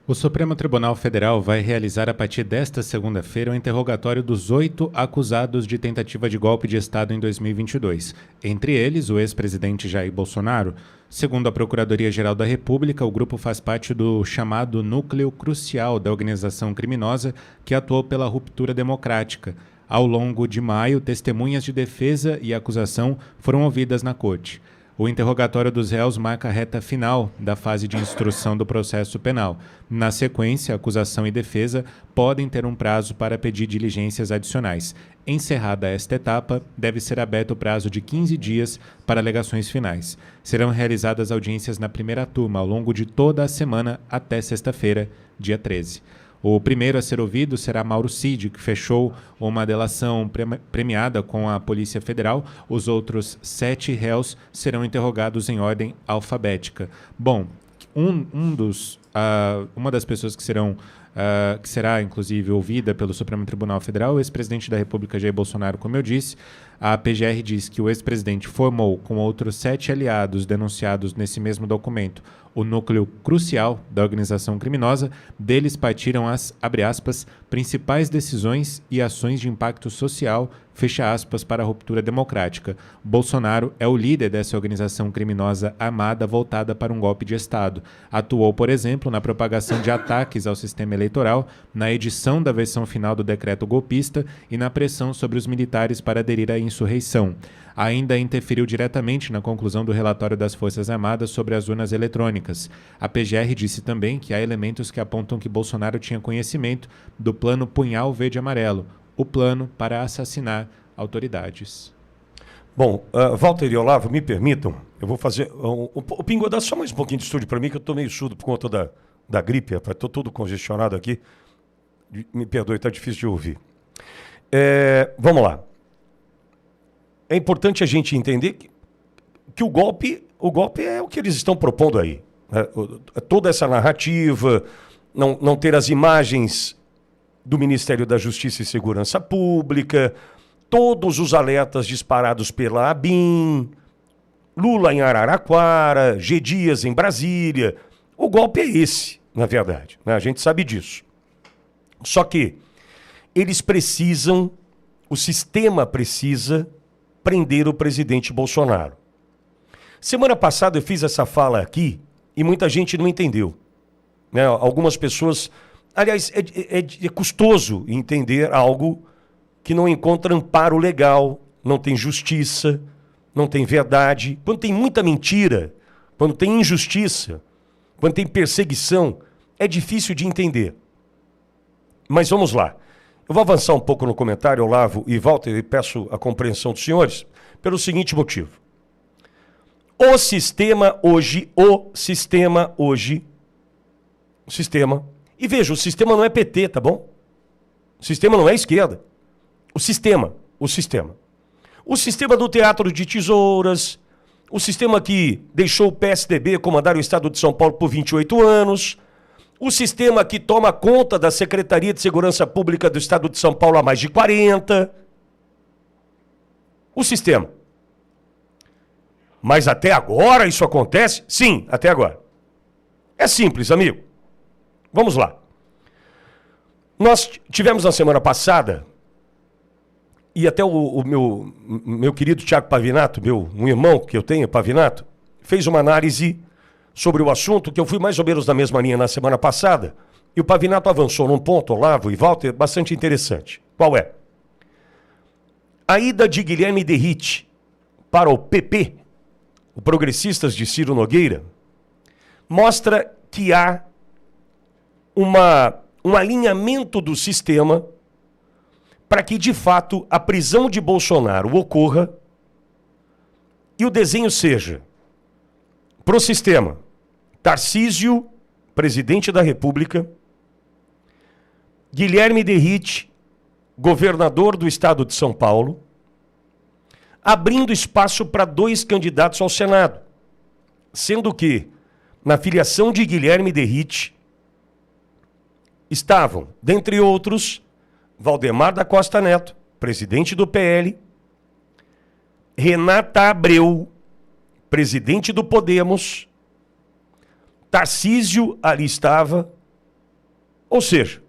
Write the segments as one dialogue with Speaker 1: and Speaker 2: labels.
Speaker 1: O Supremo Tribunal Federal vai realizar a partir desta segunda-feira o interrogatório dos 8 acusados de tentativa de golpe de Estado em 2022. Entre eles, o ex-presidente Jair Bolsonaro. Segundo a Procuradoria-Geral da República, o grupo faz parte do chamado núcleo crucial da organização criminosa que atuou pela ruptura democrática. Ao longo de maio, testemunhas de defesa e acusação foram ouvidas na corte. O interrogatório dos réus marca a reta final da fase de instrução do processo penal. Na sequência, acusação e defesa podem ter um prazo para pedir diligências adicionais. Encerrada esta etapa, deve ser aberto o prazo de 15 dias para alegações finais. Serão realizadas audiências na primeira turma ao longo de toda a semana até sexta-feira, dia 13. O primeiro a ser ouvido será Mauro Cid, que fechou uma delação premiada com a Polícia Federal. Os outros 7 réus serão interrogados em ordem alfabética. Bom, uma das pessoas que será, inclusive, ouvida pelo Supremo Tribunal Federal, o ex-presidente da República, Jair Bolsonaro, como eu disse. A PGR diz que o ex-presidente formou, com outros 7 aliados denunciados nesse mesmo documento, o núcleo crucial da organização criminosa. Deles partiram as, abre aspas, principais decisões e ações de impacto social, fecha aspas, para a ruptura democrática. Bolsonaro é o líder dessa organização criminosa armada voltada para um golpe de Estado. Atuou, por exemplo, na propagação de ataques ao sistema eleitoral, na edição da versão final do decreto golpista e na pressão sobre os militares para aderir à insurreição. Ainda interferiu diretamente na conclusão do relatório das Forças Armadas sobre as urnas eletrônicas. A PGR disse também que há elementos que apontam que Bolsonaro tinha conhecimento do plano Punhal Verde-Amarelo, o plano para assassinar autoridades.
Speaker 2: Bom, Walter e Olavo, me permitam, eu vou fazer... O Pingo, dá só mais um pouquinho de estúdio para mim, que eu estou meio surdo por conta da gripe, estou todo congestionado aqui. Me perdoe, está difícil de ouvir. Vamos lá. É importante a gente entender que o golpe é o que eles estão propondo aí. Toda essa narrativa, não ter as imagens do Ministério da Justiça e Segurança Pública, todos os alertas disparados pela ABIN, Lula em Araraquara, G. Dias em Brasília. O golpe é esse, na verdade, né? A gente sabe disso. Só que eles precisam, o sistema precisa prender o presidente Bolsonaro. Semana passada eu fiz essa fala aqui e muita gente não entendeu, né? Algumas pessoas... Aliás, é custoso entender algo que não encontra amparo legal, não tem justiça, não tem verdade. Quando tem muita mentira, quando tem injustiça, quando tem perseguição, é difícil de entender. Mas vamos lá. Eu vou avançar um pouco no comentário, Olavo e Walter, e peço a compreensão dos senhores, pelo seguinte motivo. O sistema hoje, e veja, o sistema não é PT, tá bom? O sistema não é esquerda. O sistema. O sistema do teatro de tesouras, o sistema que deixou o PSDB comandar o estado de São Paulo por 28 anos, o sistema que toma conta da Secretaria de Segurança Pública do estado de São Paulo há mais de 40. O sistema. Mas até agora isso acontece? Sim, até agora. É simples, amigo. Vamos lá. Nós tivemos na semana passada, e até o meu querido Tiago Pavinato, um irmão que eu tenho, Pavinato, fez uma análise sobre o assunto, que eu fui mais ou menos na mesma linha na semana passada, e o Pavinato avançou num ponto, Olavo e Walter, bastante interessante. Qual é? A ida de Guilherme Derrite para o PP, o Progressistas de Ciro Nogueira, mostra que há um alinhamento do sistema para que, de fato, a prisão de Bolsonaro ocorra e o desenho seja, para o sistema, Tarcísio, presidente da República, Guilherme Derrite, governador do estado de São Paulo, abrindo espaço para 2 candidatos ao Senado, sendo que, na filiação de Guilherme Derrite, estavam, dentre outros, Valdemar da Costa Neto, presidente do PL, Renata Abreu, presidente do Podemos, Tarcísio ali estava, Ou seja,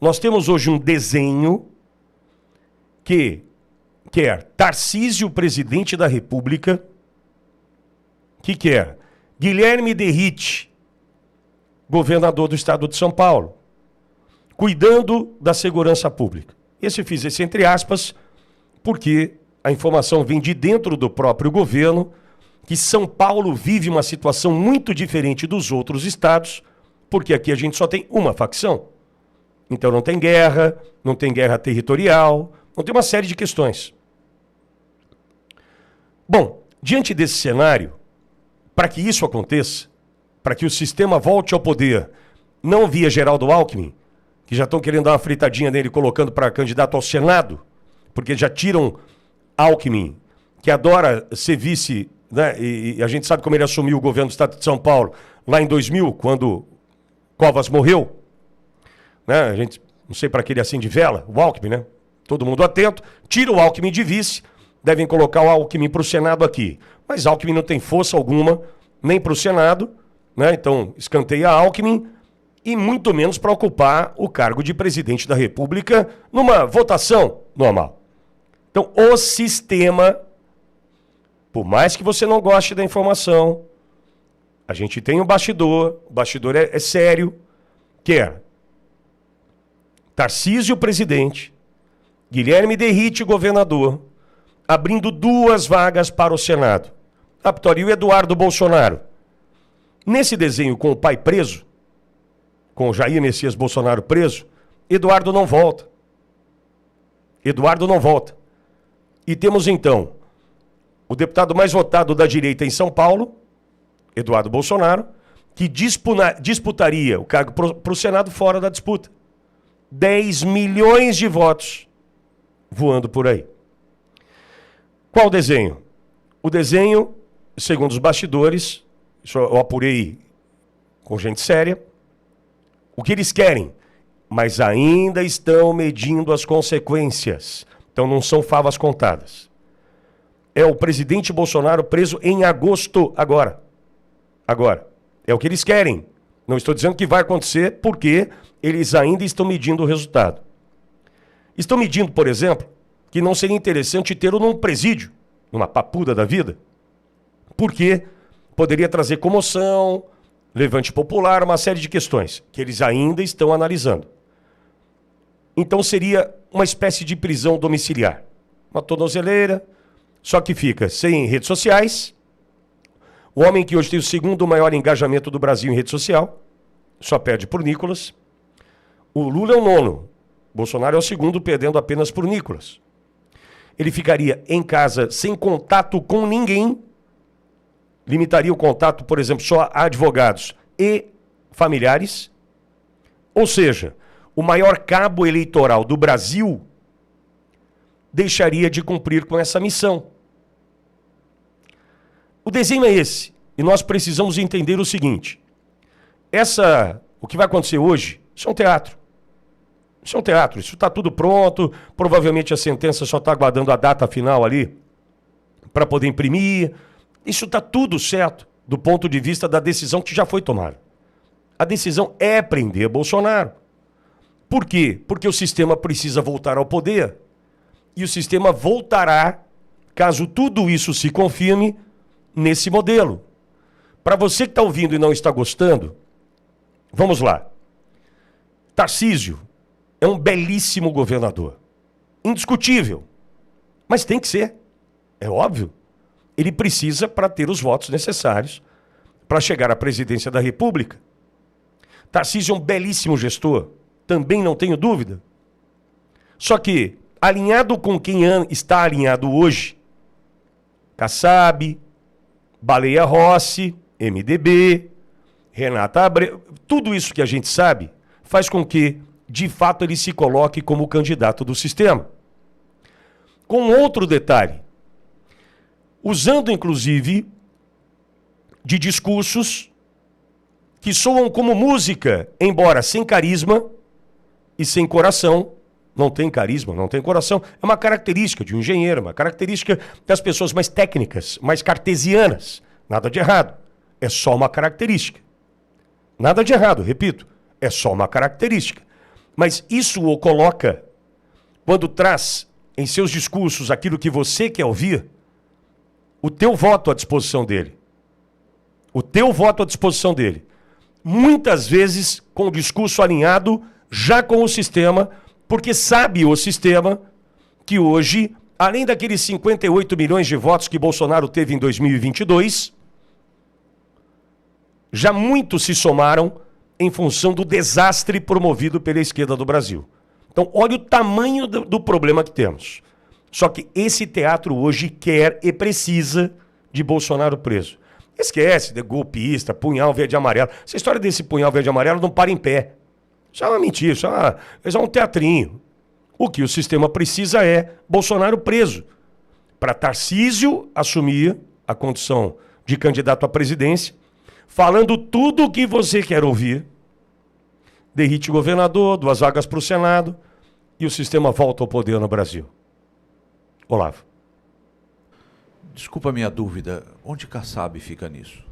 Speaker 2: nós temos hoje um desenho que quer Tarcísio, presidente da República, que quer Guilherme Derrite, governador do estado de São Paulo, cuidando da segurança pública. Esse fiz esse entre aspas, porque a informação vem de dentro do próprio governo, que São Paulo vive uma situação muito diferente dos outros estados, porque aqui a gente só tem uma facção. Então não tem guerra territorial, não tem uma série de questões. Bom, diante desse cenário, para que isso aconteça, para que o sistema volte ao poder, não via Geraldo Alckmin, que já estão querendo dar uma fritadinha nele colocando para candidato ao Senado, porque já tiram Alckmin, que adora ser vice, né? E a gente sabe como ele assumiu o governo do estado de São Paulo lá em 2000, quando Covas morreu. Né? A gente, não sei para que ele acende vela, o Alckmin, né? Todo mundo atento, tira o Alckmin de vice, devem colocar o Alckmin para o Senado aqui. Mas Alckmin não tem força alguma, nem para o Senado, né? Então escanteia Alckmin, e muito menos para ocupar o cargo de presidente da República numa votação normal. Então, o sistema, por mais que você não goste da informação, a gente tem o bastidor é sério, quer Tarcísio, presidente, Guilherme Derrite, governador, abrindo 2 vagas para o Senado. Aptório e Eduardo Bolsonaro. Nesse desenho com o pai preso, com o Jair Messias Bolsonaro preso, Eduardo não volta. E temos então o deputado mais votado da direita em São Paulo, Eduardo Bolsonaro, que disputaria o cargo para o Senado fora da disputa. 10 milhões de votos voando por aí. Qual o desenho? O desenho, segundo os bastidores, isso eu apurei com gente séria, o que eles querem, mas ainda estão medindo as consequências. Então não são favas contadas. É o presidente Bolsonaro preso em agosto agora. É o que eles querem. Não estou dizendo que vai acontecer porque eles ainda estão medindo o resultado. Estão medindo, por exemplo, que não seria interessante tê-lo num presídio, numa papuda da vida, porque poderia trazer comoção, levante popular, uma série de questões que eles ainda estão analisando. Então seria uma espécie de prisão domiciliar. Uma tornozeleira, só que fica sem redes sociais. O homem que hoje tem o 2º maior engajamento do Brasil em rede social, só perde por Nicolas. O Lula é o 9º, Bolsonaro é o 2º, perdendo apenas por Nicolas. Ele ficaria em casa sem contato com ninguém, limitaria o contato, por exemplo, só a advogados e familiares. Ou seja, o maior cabo eleitoral do Brasil deixaria de cumprir com essa missão. O desenho é esse, e nós precisamos entender o seguinte: o que vai acontecer hoje, isso é um teatro. Isso está tudo pronto, provavelmente a sentença só está aguardando a data final ali para poder imprimir. Isso está tudo certo do ponto de vista da decisão que já foi tomada. A decisão é prender Bolsonaro. Por quê? Porque o sistema precisa voltar ao poder. E o sistema voltará, caso tudo isso se confirme, nesse modelo. Para você que está ouvindo e não está gostando, vamos lá. Tarcísio é um belíssimo governador. Indiscutível. Mas tem que ser. É óbvio. Ele precisa para ter os votos necessários para chegar à presidência da República. Tarcísio é um belíssimo gestor. Também não tenho dúvida. Só que, alinhado com quem está alinhado hoje, Kassab, Baleia Rossi, MDB, Renata Abreu, tudo isso que a gente sabe faz com que, de fato, ele se coloque como candidato do sistema. Com outro detalhe, usando inclusive de discursos que soam como música, embora sem carisma e sem coração. Não tem carisma, não tem coração. É uma característica de um engenheiro, uma característica das pessoas mais técnicas, mais cartesianas. Nada de errado. É só uma característica. Nada de errado, repito. É só uma característica. Mas isso o coloca, quando traz em seus discursos aquilo que você quer ouvir, o teu voto à disposição dele. O teu voto à disposição dele. Muitas vezes com o discurso alinhado já com o sistema, porque sabe o sistema que hoje, além daqueles 58 milhões de votos que Bolsonaro teve em 2022, já muitos se somaram em função do desastre promovido pela esquerda do Brasil. Então, olha o tamanho do problema que temos. Só que esse teatro hoje quer e precisa de Bolsonaro preso. Esquece de golpista, punhal verde e amarelo. Essa história desse punhal verde e amarelo não para em pé. Isso é uma mentira, isso é um teatrinho. O que o sistema precisa é Bolsonaro preso. Para Tarcísio assumir a condição de candidato à presidência, falando tudo o que você quer ouvir, derrite governador, 2 vagas para o Senado, e o sistema volta ao poder no Brasil. Olavo.
Speaker 3: Desculpa a minha dúvida, onde Kassab fica nisso?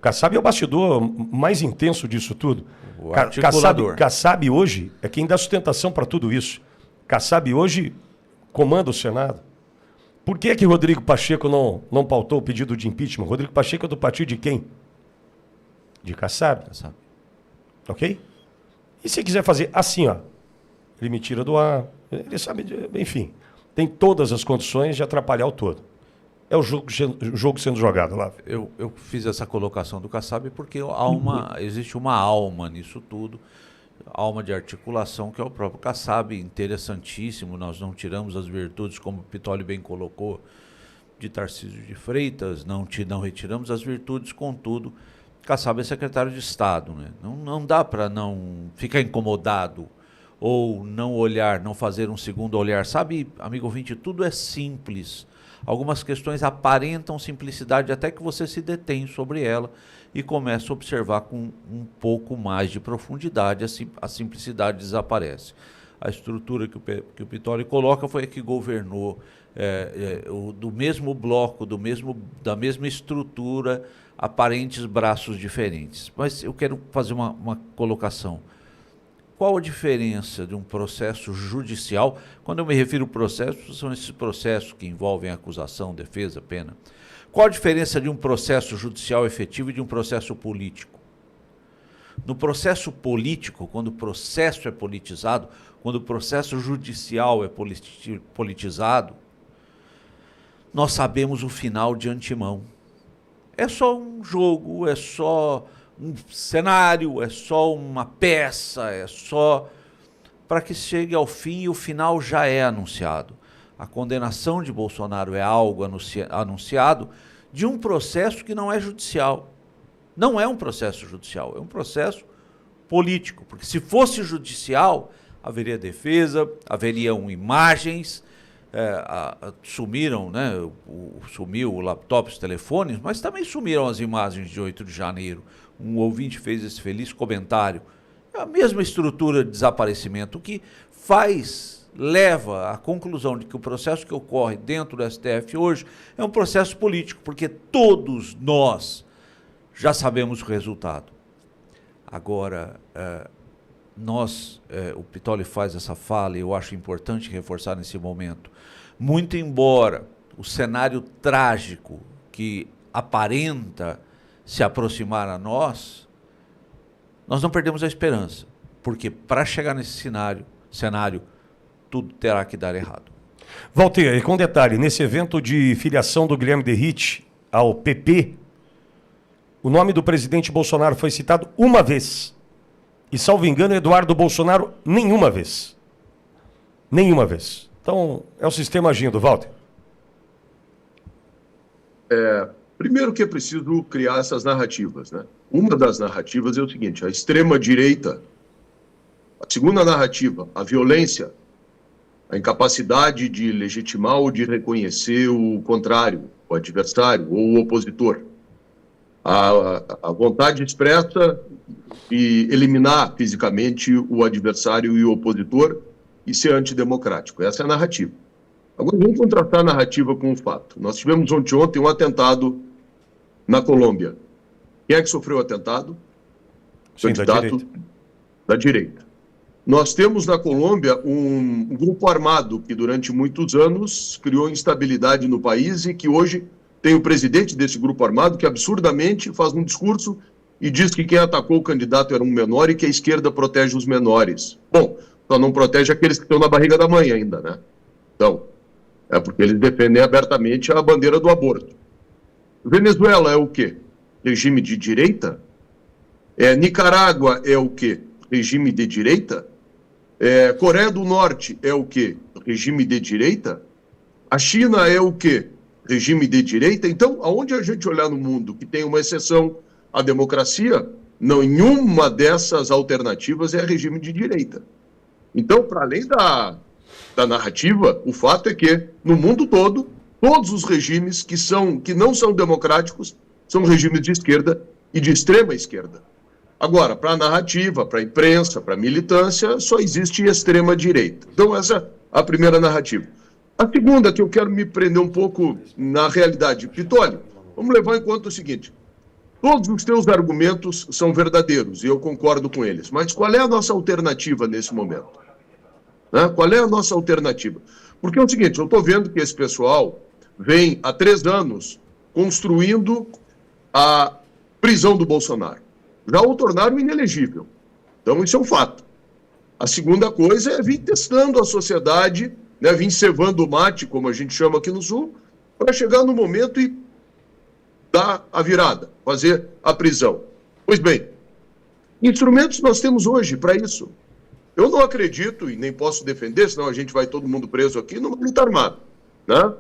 Speaker 2: Kassab é o bastidor mais intenso disso tudo.
Speaker 3: O articulador.
Speaker 2: Kassab hoje é quem dá sustentação para tudo isso. Kassab hoje comanda o Senado. Por que Rodrigo Pacheco não pautou o pedido de impeachment? Rodrigo Pacheco é do partido de quem? De Kassab. Ok? E se quiser fazer assim, ó, ele me tira do ar, ele sabe, enfim, tem todas as condições de atrapalhar o todo. É o jogo sendo jogado lá.
Speaker 3: Eu fiz essa colocação do Kassab porque existe uma alma nisso tudo, alma de articulação, que é o próprio Kassab, interessantíssimo. Nós não tiramos as virtudes, como o Pitoli bem colocou, de Tarcísio de Freitas, não retiramos as virtudes, contudo, Kassab é secretário de Estado, né? Não dá para não ficar incomodado ou não olhar, não fazer um segundo olhar. Sabe, amigo ouvinte, tudo é simples. Algumas questões aparentam simplicidade até que você se detém sobre ela e começa a observar com um pouco mais de profundidade, a simplicidade desaparece. A estrutura que o Pitoli coloca foi a que governou do mesmo bloco, da mesma estrutura, aparentes braços diferentes. Mas eu quero fazer uma colocação. Qual a diferença de um processo judicial? Quando eu me refiro ao processo, são esses processos que envolvem acusação, defesa, pena. Qual a diferença de um processo judicial efetivo e de um processo político? No processo político, quando o processo é politizado, quando o processo judicial é politizado, nós sabemos o final de antemão. É só um jogo, é só um cenário, é só uma peça, é só para que chegue ao fim e o final já é anunciado. A condenação de Bolsonaro é algo anunciado de um processo que não é judicial. Não é um processo judicial, é um processo político, porque se fosse judicial, haveria defesa, haveriam imagens, sumiram, né? Sumiu o laptop, os telefones, mas também sumiram as imagens de 8 de janeiro. Um ouvinte fez esse feliz comentário. É a mesma estrutura de desaparecimento, o que leva à conclusão de que o processo que ocorre dentro do STF hoje é um processo político, porque todos nós já sabemos o resultado. Agora, o Pitoli faz essa fala e eu acho importante reforçar nesse momento. Muito embora o cenário trágico que aparenta se aproximar a nós não perdemos a esperança, porque para chegar nesse cenário, tudo terá que dar errado.
Speaker 2: Walter, e com detalhe, nesse evento de filiação do Guilherme Derrite ao PP, o nome do presidente Bolsonaro foi citado uma vez. E, salvo engano, Eduardo Bolsonaro, nenhuma vez. Nenhuma vez. Então, é o sistema agindo, Walter.
Speaker 4: Primeiro que é preciso criar essas narrativas, né? Uma das narrativas é o seguinte: a extrema-direita, a segunda narrativa, a violência, a incapacidade de legitimar ou de reconhecer o contrário, o adversário ou o opositor. A vontade expressa de eliminar fisicamente o adversário e o opositor e ser antidemocrático. Essa é a narrativa. Agora, vamos contrastar a narrativa com o fato. Nós tivemos ontem um atentado na Colômbia. Quem é que sofreu o atentado?
Speaker 2: Sim,
Speaker 4: Candidato da direita. Nós temos na Colômbia um grupo armado que durante muitos anos criou instabilidade no país e que hoje tem o presidente desse grupo armado que absurdamente faz um discurso e diz que quem atacou o candidato era um menor e que a esquerda protege os menores. Bom, só não protege aqueles que estão na barriga da mãe ainda, né? Então, é porque eles defendem abertamente a bandeira do aborto. Venezuela é o quê? Regime de direita? Nicarágua é o quê? Regime de direita? Coreia do Norte é o quê? Regime de direita? A China é o quê? Regime de direita? Então, aonde a gente olhar no mundo que tem uma exceção à democracia, nenhuma dessas alternativas é regime de direita. Então, para além da narrativa, o fato é que, no mundo todo, todos os regimes que não são democráticos são regimes de esquerda e de extrema esquerda. Agora, para a narrativa, para a imprensa, para a militância, só existe extrema-direita. Então, essa é a primeira narrativa. A segunda, que eu quero me prender um pouco na realidade. Pitolio, vamos levar em conta o seguinte. Todos os teus argumentos são verdadeiros, e eu concordo com eles. Mas qual é a nossa alternativa nesse momento? Né? Qual é a nossa alternativa? Porque é o seguinte, eu estou vendo que esse pessoal vem há 3 anos construindo a prisão do Bolsonaro. Já o tornaram inelegível. Então, isso é um fato. A segunda coisa é vir testando a sociedade, né, vir cevando o mate, como a gente chama aqui no Sul, para chegar no momento e dar a virada, fazer a prisão. Pois bem, instrumentos nós temos hoje para isso. Eu não acredito, e nem posso defender, senão a gente vai todo mundo preso aqui, numa luta armada, né?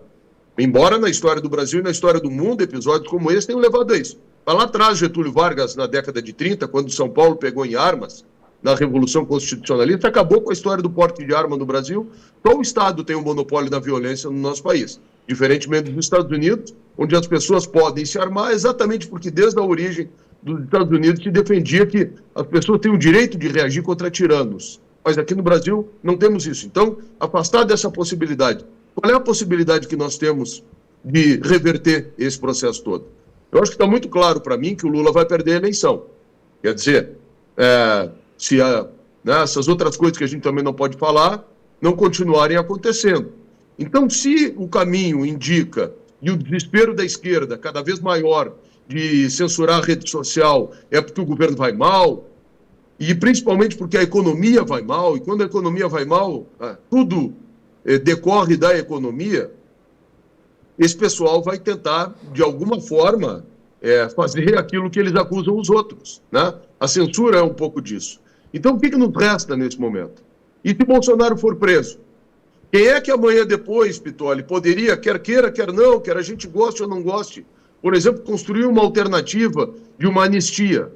Speaker 4: Embora na história do Brasil e na história do mundo, episódios como esse tenham levado a isso. Lá atrás, Getúlio Vargas, na década de 30, quando São Paulo pegou em armas, na Revolução Constitucionalista, acabou com a história do porte de arma no Brasil. Só o Estado tem um monopólio da violência no nosso país. Diferentemente dos Estados Unidos, onde as pessoas podem se armar, exatamente porque desde a origem dos Estados Unidos se defendia que as pessoas têm o direito de reagir contra tiranos. Mas aqui no Brasil não temos isso. Então, afastar dessa possibilidade. Qual é a possibilidade que nós temos de reverter esse processo todo? Eu acho que está muito claro para mim que o Lula vai perder a eleição. Quer dizer, se essas outras coisas que a gente também não pode falar não continuarem acontecendo. Então, se o caminho indica, e o desespero da esquerda cada vez maior de censurar a rede social é porque o governo vai mal, e principalmente porque a economia vai mal, e quando a economia vai mal, tudo decorre da economia, esse pessoal vai tentar, de alguma forma, fazer aquilo que eles acusam os outros, né? A censura é um pouco disso. Então, o que nos resta nesse momento? E se Bolsonaro for preso? Quem é que amanhã depois, Pitolio, poderia, quer queira, quer não, quer a gente goste ou não goste, por exemplo, construir uma alternativa de uma anistia?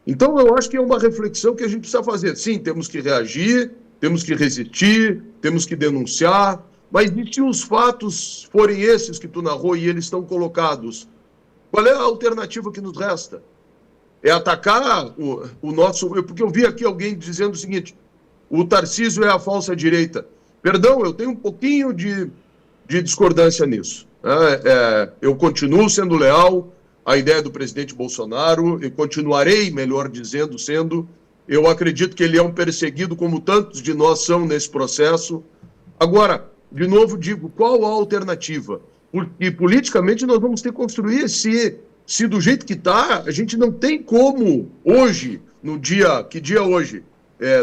Speaker 4: Então, eu acho que é uma reflexão que a gente precisa fazer. Sim, temos que reagir, temos que resistir, temos que denunciar, mas e se os fatos forem esses que tu narrou e eles estão colocados? Qual é a alternativa que nos resta? É atacar o nosso... Porque eu vi aqui alguém dizendo o seguinte, o Tarcísio é a falsa direita. Perdão, eu tenho um pouquinho de discordância nisso. Eu continuo sendo leal à ideia do presidente Bolsonaro e continuarei, melhor dizendo, sendo. Eu acredito que ele é um perseguido, como tantos de nós são nesse processo. Agora, de novo digo, qual a alternativa? Porque politicamente nós vamos ter que construir, se do jeito que está, a gente não tem como hoje, no dia, que dia é hoje?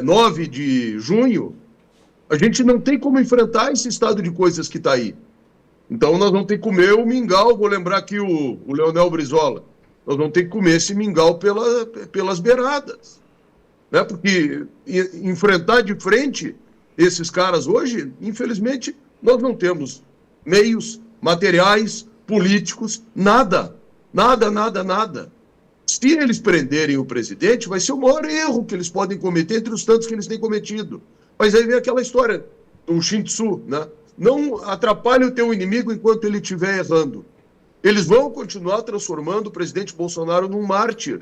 Speaker 4: 9 de junho, a gente não tem como enfrentar esse estado de coisas que está aí. Então nós vamos ter que comer o mingau, vou lembrar aqui o Leonel Brizola, nós vamos ter que comer esse mingau pelas beiradas. Né? Porque enfrentar de frente esses caras hoje, infelizmente, nós não temos meios, materiais, políticos, nada. Nada. Se eles prenderem o presidente, vai ser o maior erro que eles podem cometer entre os tantos que eles têm cometido. Mas aí vem aquela história do Shin Tzu, né? Não atrapalhe o teu inimigo enquanto ele estiver errando. Eles vão continuar transformando o presidente Bolsonaro num mártir.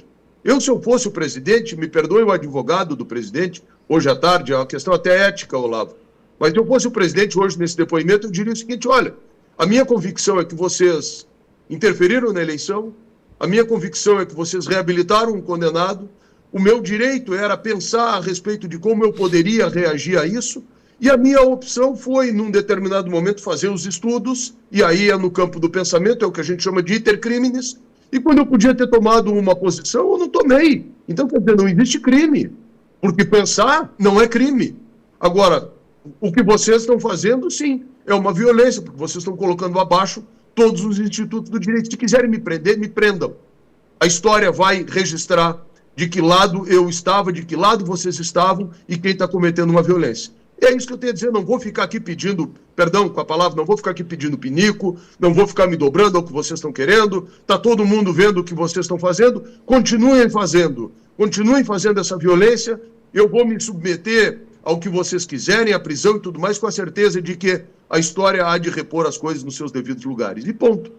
Speaker 4: Se eu fosse o presidente, me perdoe o advogado do presidente, hoje à tarde, é uma questão até ética, Olavo, mas se eu fosse o presidente hoje nesse depoimento, eu diria o seguinte, olha, a minha convicção é que vocês interferiram na eleição, a minha convicção é que vocês reabilitaram um condenado, o meu direito era pensar a respeito de como eu poderia reagir a isso, e a minha opção foi, num determinado momento, fazer os estudos, e aí é no campo do pensamento, é o que a gente chama de iter criminis, e quando eu podia ter tomado uma posição, eu não tomei. Então, quer dizer, não existe crime, porque pensar não é crime. Agora, o que vocês estão fazendo, sim, é uma violência, porque vocês estão colocando abaixo todos os institutos do direito. Se quiserem me prender, me prendam. A história vai registrar de que lado eu estava, de que lado vocês estavam e quem está cometendo uma violência. É isso que eu tenho a dizer, não vou ficar aqui pedindo, perdão com a palavra, não vou ficar aqui pedindo pinico, não vou ficar me dobrando ao que vocês estão querendo, está todo mundo vendo o que vocês estão fazendo, continuem fazendo essa violência, eu vou me submeter ao que vocês quiserem, à prisão e tudo mais, com a certeza de que a história há de repor as coisas nos seus devidos lugares. E ponto.